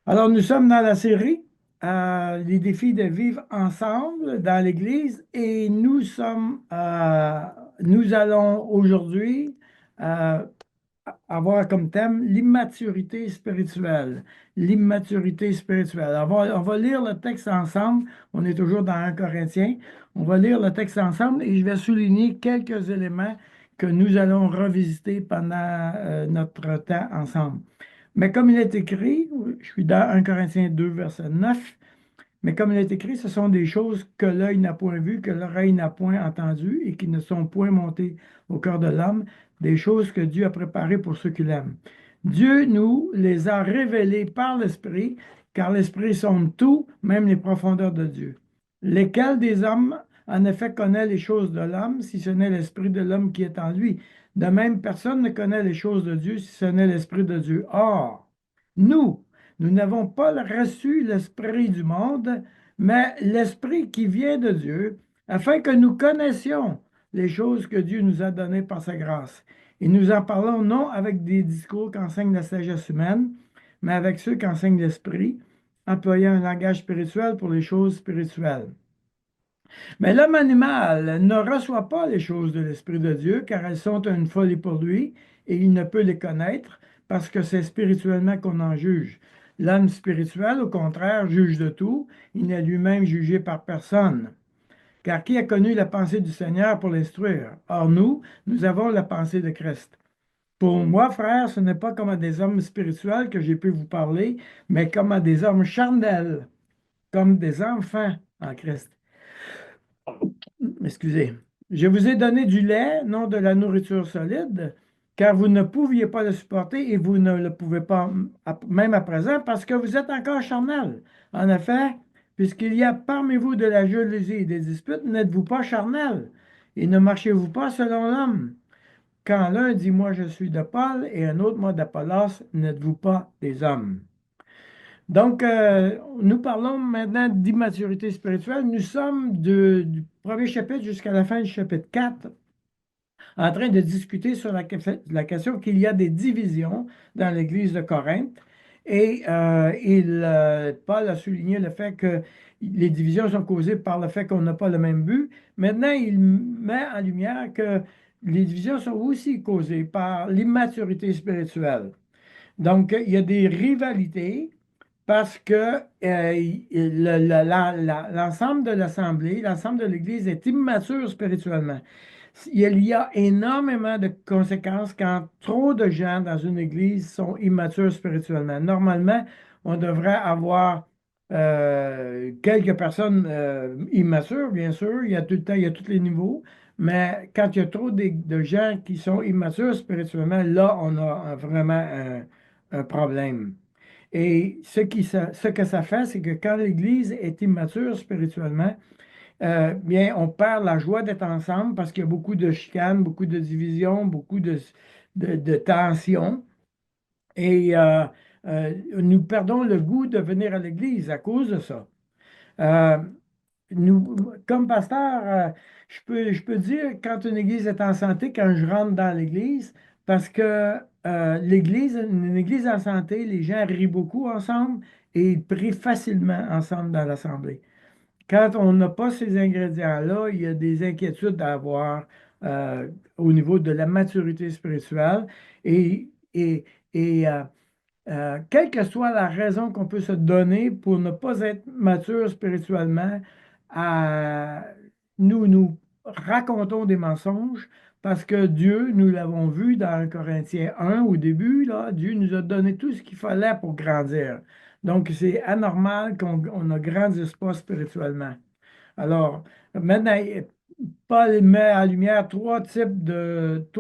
Alors, nous sommes dans la série Les défis de vivre ensemble dans l'Église et nous allons aujourd'hui euh, avoir comme thème l'immaturité spirituelle. L'immaturité spirituelle. On va lire le texte ensemble. On est toujours dans 1 Corinthiens. On va lire le texte ensemble et je vais souligner quelques éléments que nous allons revisiter pendant notre temps ensemble. Mais comme il est écrit, je suis dans 1 Corinthiens 2, verset 9, mais comme il est écrit, ce sont des choses que l'œil n'a point vues, que l'oreille n'a point entendues et qui ne sont point montées au cœur de l'homme, des choses que Dieu a préparées pour ceux qui l'aiment. Dieu nous les a révélées par l'Esprit, car l'Esprit sonde tout, même les profondeurs de Dieu. Lesquels des hommes, en effet, connaît les choses de l'homme, si ce n'est l'Esprit de l'homme qui est en lui? De même, personne ne connaît les choses de Dieu, si ce n'est l'Esprit de Dieu. Or, nous, nous n'avons pas reçu l'Esprit du monde, mais l'Esprit qui vient de Dieu, afin que nous connaissions les choses que Dieu nous a données par sa grâce. Et nous en parlons non avec des discours qu'enseigne la sagesse humaine, mais avec ceux qu'enseigne l'Esprit, employant un langage spirituel pour les choses spirituelles. Mais l'homme animal ne reçoit pas les choses de l'Esprit de Dieu, car elles sont une folie pour lui, et il ne peut les connaître, parce que c'est spirituellement qu'on en juge. L'homme spirituel, au contraire, juge de tout, il n'est lui-même jugé par personne. Car qui a connu la pensée du Seigneur pour l'instruire? Or nous avons la pensée de Christ. Pour moi, frère, ce n'est pas comme à des hommes spirituels que j'ai pu vous parler, mais comme à des hommes charnels, comme des enfants en Christ. Excusez. Je vous ai donné du lait, non de la nourriture solide, car vous ne pouviez pas le supporter et vous ne le pouvez pas même à présent parce que vous êtes encore charnel. En effet, puisqu'il y a parmi vous de la jalousie et des disputes, n'êtes-vous pas charnel et ne marchez-vous pas selon l'homme? Quand l'un dit moi je suis de Paul et un autre moi d'Apollos, n'êtes-vous pas des hommes? Donc, nous parlons maintenant d'immaturité spirituelle. Nous sommes du premier chapitre jusqu'à la fin du chapitre 4 en train de discuter sur la question qu'il y a des divisions dans l'Église de Corinthe. Et Paul a souligné le fait que les divisions sont causées par le fait qu'on n'a pas le même but. Maintenant, il met en lumière que les divisions sont aussi causées par l'immaturité spirituelle. Donc, il y a des rivalités parce que l'ensemble de l'Assemblée, l'ensemble de l'Église est immature spirituellement. Il y a énormément de conséquences quand trop de gens dans une Église sont immatures spirituellement. Normalement, on devrait avoir quelques personnes immatures, bien sûr, il y a tout le temps, il y a tous les niveaux, mais quand il y a trop de gens qui sont immatures spirituellement, là, on a vraiment un problème. Et ce que ça fait, c'est que quand l'Église est immature spirituellement, bien, on perd la joie d'être ensemble parce qu'il y a beaucoup de chicanes, beaucoup de divisions, beaucoup de tensions. Et nous perdons le goût de venir à l'Église à cause de ça. Euh, nous, comme pasteur, je peux dire quand une église est en santé, quand je rentre dans l'église, parce que une église en santé, les gens rient beaucoup ensemble et ils prient facilement ensemble dans l'assemblée. Quand on n'a pas ces ingrédients-là, il y a des inquiétudes à avoir au niveau de la maturité spirituelle et, et, et quelle que soit la raison qu'on peut se donner pour ne pas être mature spirituellement, euh, nous racontons des mensonges parce que Dieu, nous l'avons vu dans Corinthiens 1 au début, là, Dieu nous a donné tout ce qu'il fallait pour grandir. Donc, c'est anormal qu'on ne grandisse pas spirituellement. Alors, maintenant, Paul met en lumière trois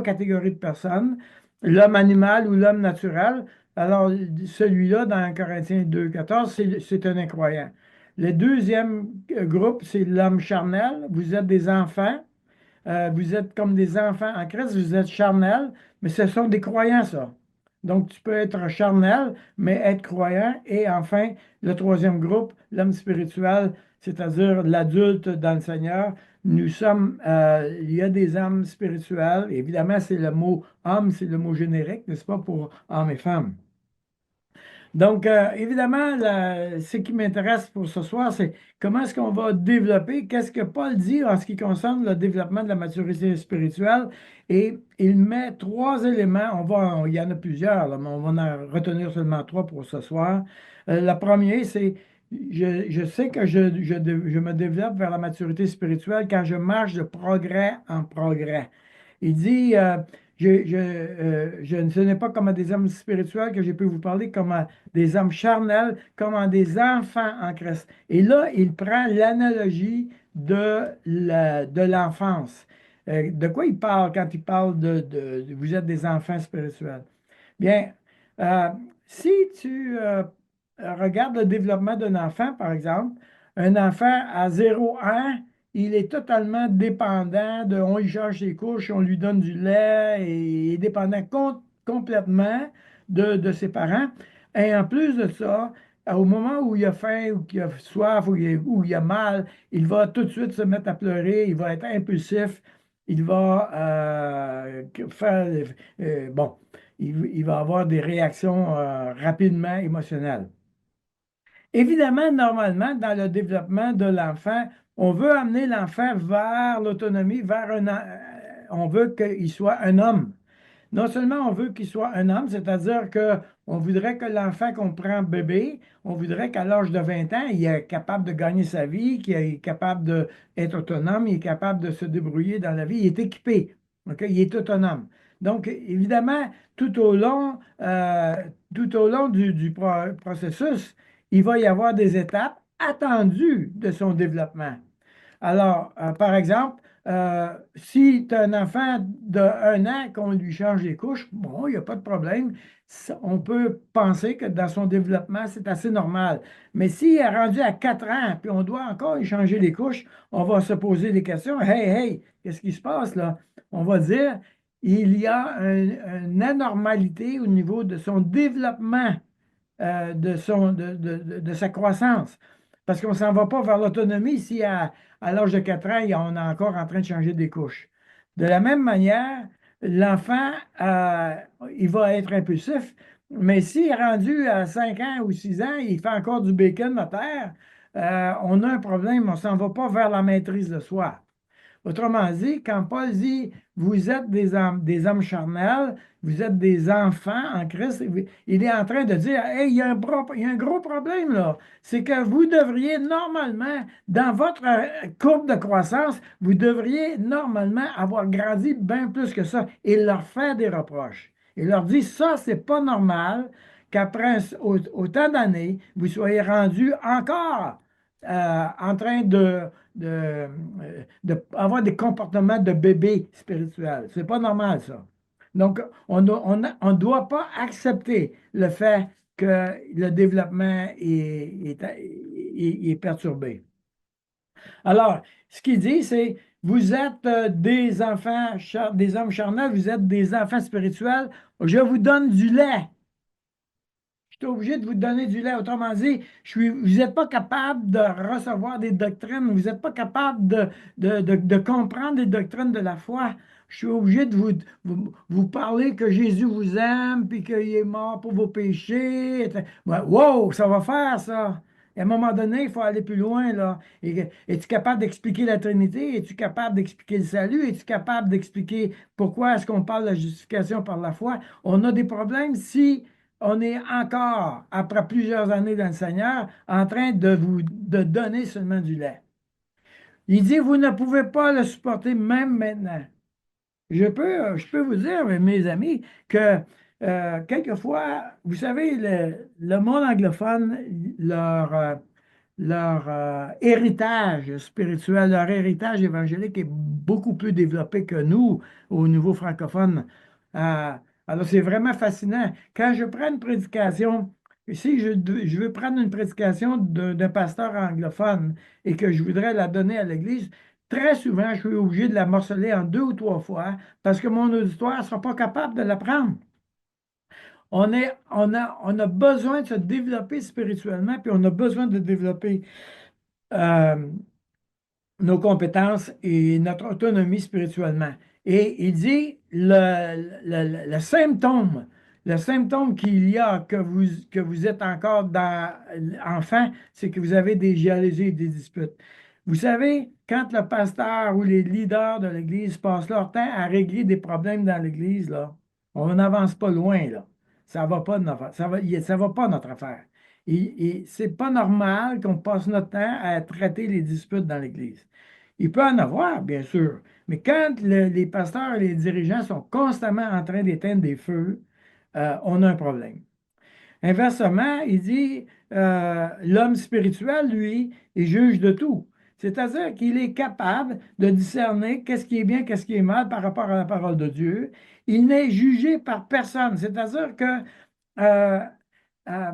catégories de personnes, l'homme animal ou l'homme naturel. Alors, celui-là, dans Corinthiens 2, 14, c'est un incroyant. Le deuxième groupe, c'est l'homme charnel. Vous êtes des enfants. Vous êtes comme des enfants en Christ, vous êtes charnel, mais ce sont des croyants, ça. Donc, tu peux être charnel, mais être croyant. Et enfin, le troisième groupe, l'homme spirituel, c'est-à-dire l'adulte dans le Seigneur. Il y a des âmes spirituelles. Évidemment, c'est le mot homme, c'est le mot générique, n'est-ce pas, pour hommes et femmes. Donc, évidemment, ce qui m'intéresse pour ce soir, c'est comment est-ce qu'on va développer, qu'est-ce que Paul dit en ce qui concerne le développement de la maturité spirituelle. Et il met trois éléments, il y en a plusieurs, là, mais on va en retenir seulement trois pour ce soir. Le premier, c'est, je sais que je me développe vers la maturité spirituelle quand je marche de progrès en progrès. Il dit, ce n'est pas comme à des hommes spirituels que j'ai pu vous parler, comme à des hommes charnels, comme à des enfants en Christ. Et là, il prend l'analogie de l'enfance. De quoi il parle quand il parle vous êtes des enfants spirituels? Bien, euh, si tu regardes le développement d'un enfant, par exemple, un enfant à 0 ans, il est totalement dépendant on lui change ses couches, on lui donne du lait, et il est dépendant complètement de ses parents. Et en plus de ça, au moment où il a faim, ou qu'il a soif, ou il a mal, il va tout de suite se mettre à pleurer, il va être impulsif, il va faire, bon, il va avoir des réactions rapidement émotionnelles. Évidemment, normalement, dans le développement de l'enfant, on veut amener l'enfant vers l'autonomie, on veut qu'il soit un homme. Non seulement on veut qu'il soit un homme, c'est-à-dire qu'on voudrait que l'enfant qu'on prend bébé, on voudrait qu'à l'âge de 20 ans, il est capable de gagner sa vie, qu'il est capable d'être autonome, il est capable de se débrouiller dans la vie, il est équipé, ok? Il est autonome. Donc, évidemment, tout au long du processus, il va y avoir des étapes attendues de son développement. Alors, par exemple, si tu as un enfant de 1 an qu'on lui change les couches, bon, il n'y a pas de problème. On peut penser que dans son développement, c'est assez normal. Mais s'il est rendu à 4 ans, puis on doit encore lui changer les couches, on va se poser des questions. Hey, hey, qu'est-ce qui se passe là? On va dire, il y a une anormalité au niveau de son développement de sa croissance. Parce qu'on ne s'en va pas vers l'autonomie si à l'âge de 4 ans, on est encore en train de changer des couches. De la même manière, l'enfant, il va être impulsif, mais s'il est rendu à 5 ans ou 6 ans, il fait encore du bacon à terre, on a un problème, on ne s'en va pas vers la maîtrise de soi. Autrement dit, quand Paul dit vous êtes des hommes charnels, vous êtes des enfants en Christ, il est en train de dire hey, il y a un gros problème là. C'est que vous devriez normalement, dans votre courbe de croissance, vous devriez normalement avoir grandi bien plus que ça et leur faire des reproches. Il leur dit ça, c'est pas normal qu'après autant d'années, vous soyez rendu encore en train avoir des comportements de bébé spirituel. C'est pas normal, ça. Donc, on ne doit pas accepter le fait que le développement est perturbé. Alors, ce qu'il dit, c'est, vous êtes des hommes charnels, vous êtes des enfants spirituels, je vous donne du lait. Je suis obligé de vous donner du lait. Autrement dit, vous n'êtes pas capable de recevoir des doctrines, vous n'êtes pas capable de comprendre les doctrines de la foi. Je suis obligé de vous parler que Jésus vous aime, puis qu'il est mort pour vos péchés. Ouais, wow, ça va faire ça. Et à un moment donné, il faut aller plus loin, là. Es-tu capable d'expliquer la Trinité? Es-tu capable d'expliquer le salut? Es-tu capable d'expliquer pourquoi est-ce qu'on parle de la justification par la foi? On a des problèmes si on est encore, après plusieurs années dans le Seigneur, en train de donner seulement du lait. Il dit, vous ne pouvez pas le supporter même maintenant. Je peux vous dire, mes amis, que quelquefois, vous savez, le monde anglophone, leur héritage spirituel, leur héritage évangélique est beaucoup plus développé que nous au niveau francophone. Euh, alors, c'est vraiment fascinant. Quand je prends une prédication, si je veux prendre une prédication d'un pasteur anglophone et que je voudrais la donner à l'Église, très souvent, je suis obligé de la morceler en 2 ou 3 fois parce que mon auditoire ne sera pas capable de l'apprendre. On a besoin de se développer spirituellement, puis on a besoin de développer euh, nos compétences et notre autonomie spirituellement. Et il dit le symptôme, Le symptôme qu'il y a que vous êtes encore enfant, c'est que vous avez des jalousies et des disputes. Vous savez, quand le pasteur ou les leaders de l'Église passent leur temps à régler des problèmes dans l'Église, là, on n'avance pas loin, là. Ça va pas notre, ça va pas notre affaire. Et c'est pas normal qu'on passe notre temps à traiter les disputes dans l'Église. Il peut en avoir, bien sûr, mais quand les pasteurs et les dirigeants sont constamment en train d'éteindre des feux, on a un problème. Inversement, il dit, l'homme spirituel, lui, il juge de tout. C'est-à-dire qu'il est capable de discerner qu'est-ce qui est bien, qu'est-ce qui est mal par rapport à la parole de Dieu. Il n'est jugé par personne. C'est-à-dire que euh, euh,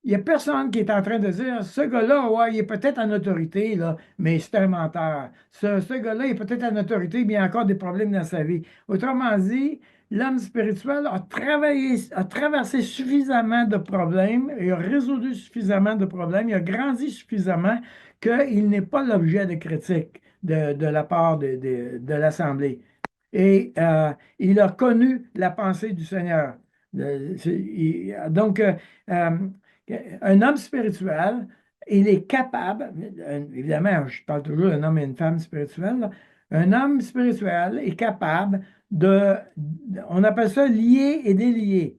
il n'y a personne qui est en train de dire, ce gars-là, ouais, il est peut-être en autorité, là, mais c'est un menteur. Ce gars-là est peut-être en autorité, mais il y a encore des problèmes dans sa vie. Autrement dit, l'homme spirituel a travaillé, a traversé suffisamment de problèmes et a résolu suffisamment de problèmes, il a grandi suffisamment qu'il n'est pas l'objet de critique de la part de l'Assemblée. Et il a connu la pensée du Seigneur. Donc, un homme spirituel, il est capable, évidemment, je parle toujours d'un homme et une femme spirituelle, là. Un homme spirituel est capable on appelle ça lier et délier.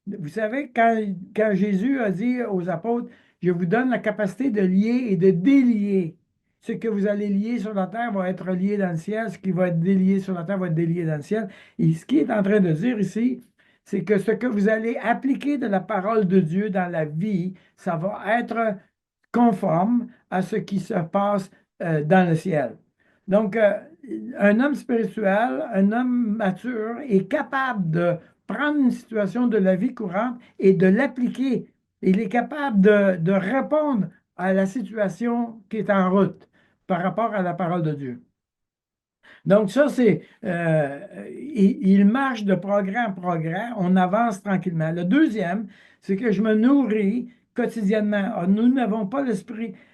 Vous savez, quand Jésus a dit aux apôtres, je vous donne la capacité de lier et de délier. Ce que vous allez lier sur la terre va être lié dans le ciel, ce qui va être délié sur la terre va être délié dans le ciel. Et ce qu'il est en train de dire ici, c'est que ce que vous allez appliquer de la parole de Dieu dans la vie, ça va être conforme à ce qui se passe dans le ciel. Donc, un homme spirituel, un homme mature est capable de prendre une situation de la vie courante et de l'appliquer. Il est capable de répondre à la situation qui est en route par rapport à la parole de Dieu. Donc, ça, il marche de progrès en progrès, on avance tranquillement. Le deuxième, c'est que je me nourris quotidiennement. Ah, nous n'avons pas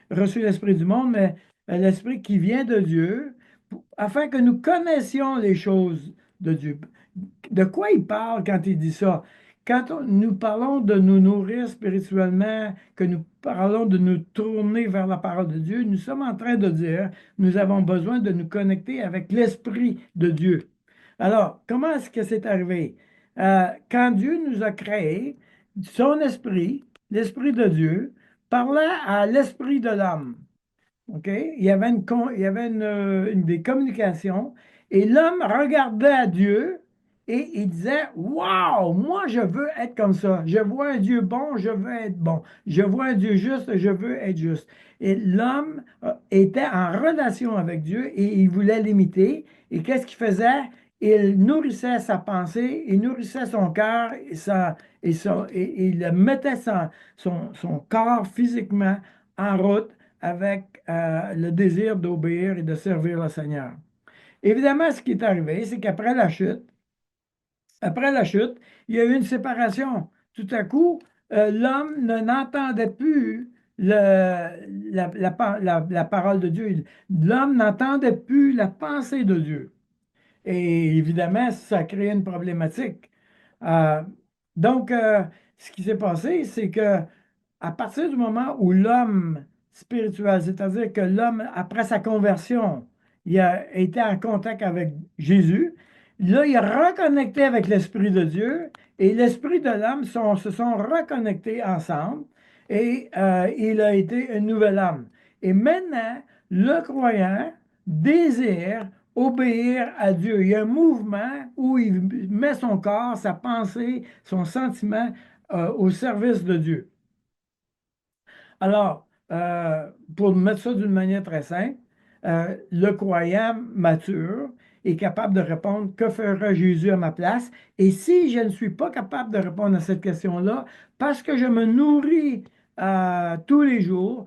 reçu l'esprit du monde, mais l'esprit qui vient de Dieu, afin que nous connaissions les choses de Dieu. De quoi il parle quand il dit ça? Quand nous parlons de nous nourrir spirituellement, que nous parlons de nous tourner vers la parole de Dieu, nous sommes en train de dire, nous avons besoin de nous connecter avec l'Esprit de Dieu. Alors, comment est-ce que c'est arrivé? Quand Dieu nous a créés, son esprit, l'Esprit de Dieu, parlait à l'Esprit de l'homme. OK? Il y avait des communications et l'homme regardait à Dieu et il disait, waouh, moi je veux être comme ça. Je vois un Dieu bon, je veux être bon. Je vois un Dieu juste, je veux être juste. Et l'homme était en relation avec Dieu et il voulait l'imiter. Et qu'est-ce qu'il faisait? Il nourrissait sa pensée, il nourrissait son cœur et il mettait son corps physiquement en route avec le désir d'obéir et de servir le Seigneur. Évidemment, ce qui est arrivé, c'est après la chute, il y a eu une séparation. Tout à coup, l'homme n'entendait plus la parole de Dieu. L'homme n'entendait plus la pensée de Dieu. Et évidemment, ça crée une problématique. Euh, donc, ce qui s'est passé, c'est que à partir du moment où l'homme spirituel, c'est-à-dire que l'homme, après sa conversion, il a été en contact avec Jésus, là, il est reconnecté avec l'Esprit de Dieu et l'Esprit de l'homme se sont reconnectés ensemble et il a été une nouvelle âme. Et maintenant, le croyant désire obéir à Dieu. Il y a un mouvement où il met son corps, sa pensée, son sentiment au service de Dieu. Alors, pour mettre ça d'une manière très simple, le croyant mature est capable de répondre, que fera Jésus à ma place? Et si je ne suis pas capable de répondre à cette question-là, parce que je me nourris tous les jours,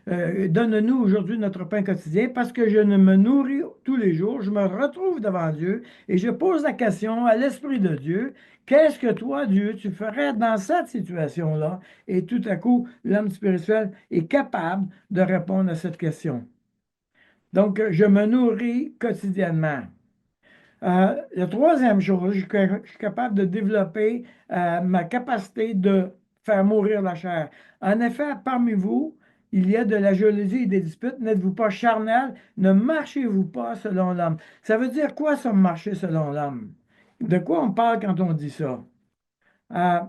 donne-nous aujourd'hui notre pain quotidien, parce que je ne me nourris tous les jours, je me retrouve devant Dieu et je pose la question à l'Esprit de Dieu, qu'est-ce que toi, Dieu, tu ferais dans cette situation-là? Et tout à coup, l'homme spirituel est capable de répondre à cette question. Donc, je me nourris quotidiennement. La troisième chose, je suis capable de développer ma capacité de faire mourir la chair. En effet, parmi vous, il y a de la jalousie et des disputes. N'êtes-vous pas charnel? Ne marchez-vous pas selon l'homme? Ça veut dire quoi, ça, marcher selon l'homme? De quoi on parle quand on dit ça? Euh,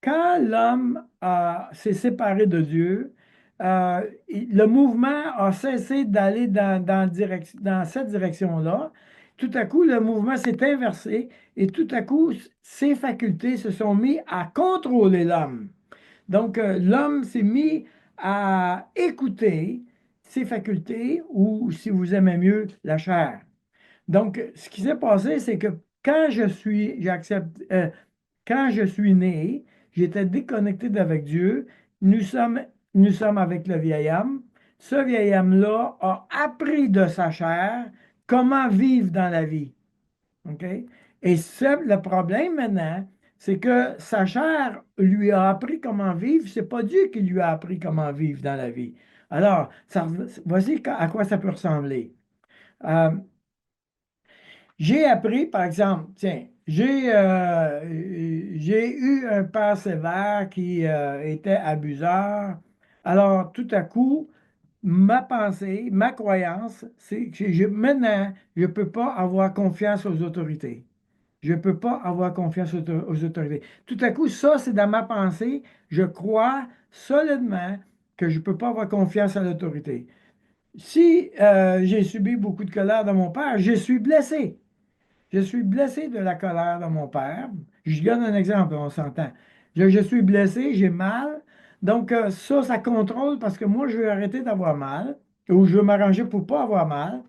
Quand l'homme s'est séparé de Dieu, le mouvement a cessé d'aller dans cette direction-là. Tout à coup, le mouvement s'est inversé et tout à coup, ses facultés se sont mis à contrôler l'homme. Donc, l'homme s'est mis à écouter ses facultés ou, si vous aimez mieux, la chair. Donc, ce qui s'est passé, c'est que j'accepte, quand je suis né, j'étais déconnecté d'avec Dieu. Nous sommes, nous sommes avec le vieil homme. Ce vieil homme-là a appris de sa chair comment vivre dans la vie. OK? Et le problème maintenant, c'est que sa chair lui a appris comment vivre. C'est pas Dieu qui lui a appris comment vivre dans la vie. Alors, voici à quoi ça peut ressembler. Euh, j'ai appris, par exemple, tiens, j'ai eu un père sévère qui était abuseur. Alors, tout à coup, ma pensée, ma croyance, c'est que maintenant, je ne peux pas avoir confiance aux autorités. Je ne peux pas avoir confiance aux autorités. Tout à coup, ça, c'est dans ma pensée. Je crois solidement que je ne peux pas avoir confiance à l'autorité. Si j'ai subi beaucoup de colère de mon père, je suis blessé. Je suis blessé de la colère de mon père. Je donne un exemple, on s'entend. Je suis blessé, j'ai mal. Donc, ça contrôle parce que moi, je veux arrêter d'avoir mal ou je veux m'arranger pour ne pas avoir mal.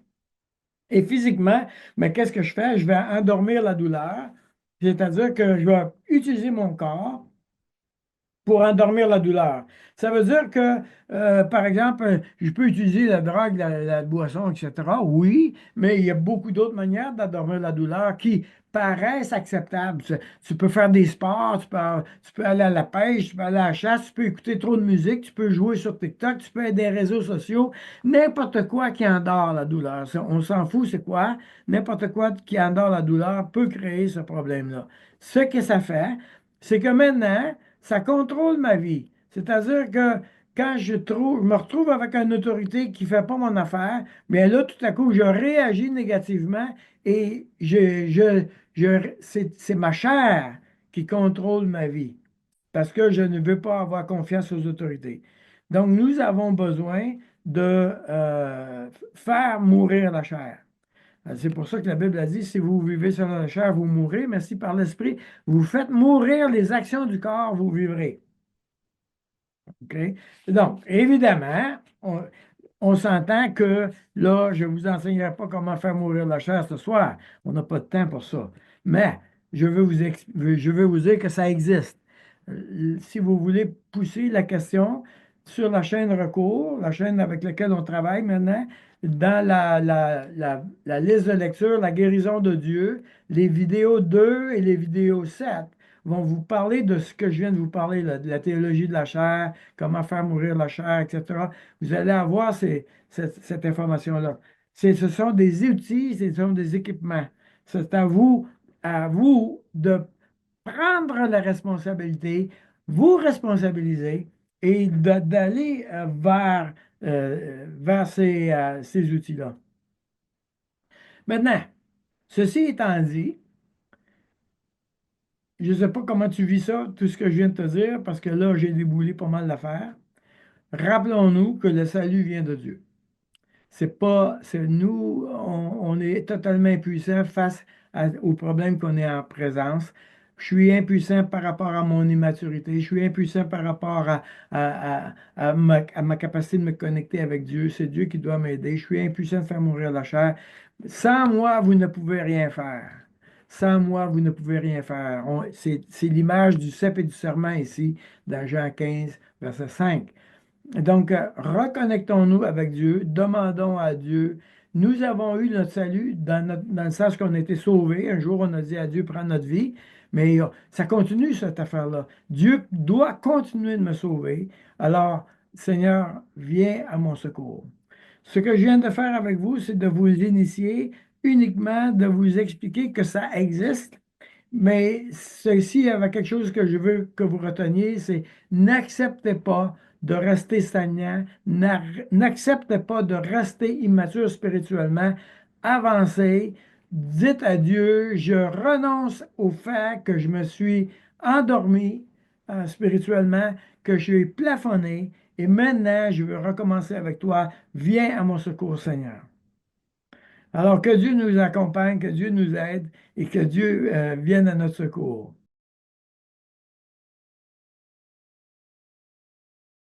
Et physiquement, mais qu'est-ce que je fais? Je vais endormir la douleur, c'est-à-dire que je vais utiliser mon corps pour endormir la douleur. Ça veut dire que, par exemple, je peux utiliser la drogue, la boisson, etc. Oui, mais il y a beaucoup d'autres manières d'endormir la douleur qui paraissent acceptables. Tu peux faire des sports, tu peux aller à la pêche, tu peux aller à la chasse, tu peux écouter trop de musique, tu peux jouer sur TikTok, tu peux être des réseaux sociaux, n'importe quoi qui endort la douleur. On s'en fout, c'est quoi? N'importe quoi qui endort la douleur peut créer ce problème-là. Ce que ça fait, c'est que maintenant, ça contrôle ma vie. C'est-à-dire que quand je me retrouve avec une autorité qui ne fait pas mon affaire, bien là, tout à coup, je réagis négativement et c'est ma chair qui contrôle ma vie parce que je ne veux pas avoir confiance aux autorités. Donc, nous avons besoin de faire mourir la chair. C'est pour ça que la Bible a dit, si vous vivez selon la chair, vous mourrez, mais si par l'esprit, vous faites mourir les actions du corps, vous vivrez. OK? Donc, évidemment, on s'entend que là, je ne vous enseignerai pas comment faire mourir la chair ce soir. On n'a pas de temps pour ça. Mais je veux vous dire que ça existe. Si vous voulez pousser la question sur la chaîne recours, la chaîne avec laquelle on travaille maintenant, dans la liste de lecture, la guérison de Dieu, les vidéos 2 et les vidéos 7 vont vous parler de ce que je viens de vous parler, là, de la théologie de la chair, comment faire mourir la chair, etc. Vous allez avoir cette information-là. Ce sont des outils, ce sont des équipements. C'est à vous de prendre la responsabilité, vous responsabiliser et d'aller vers ces outils-là. Maintenant, ceci étant dit, je ne sais pas comment tu vis ça, tout ce que je viens de te dire, parce que là, j'ai déboulé pas mal d'affaires. Rappelons-nous que le salut vient de Dieu. C'est pas, c'est nous, on est totalement impuissants face aux problèmes qu'on est en présence. Je suis impuissant par rapport à mon immaturité. Je suis impuissant par rapport à ma capacité de me connecter avec Dieu. C'est Dieu qui doit m'aider. Je suis impuissant de faire mourir la chair. Sans moi, vous ne pouvez rien faire. Sans moi, vous ne pouvez rien faire. C'est l'image du cep et du serment ici, dans Jean 15, verset 5. Donc, reconnectons-nous avec Dieu, demandons à Dieu. Nous avons eu notre salut dans le sens qu'on a été sauvés. Un jour, on a dit à Dieu, prends notre vie. Mais ça continue, cette affaire-là. Dieu doit continuer de me sauver. Alors, Seigneur, viens à mon secours. Ce que je viens de faire avec vous, c'est de vous initier uniquement de vous expliquer que ça existe, mais ceci, il y avait quelque chose que je veux que vous reteniez, c'est n'acceptez pas de rester stagnant, n'acceptez pas de rester immature spirituellement, avancez, dites à Dieu, je renonce au fait que je me suis endormi spirituellement, que je suis plafonné, et maintenant je veux recommencer avec toi. Viens à mon secours, Seigneur. Alors que Dieu nous accompagne, que Dieu nous aide et que Dieu vienne à notre secours.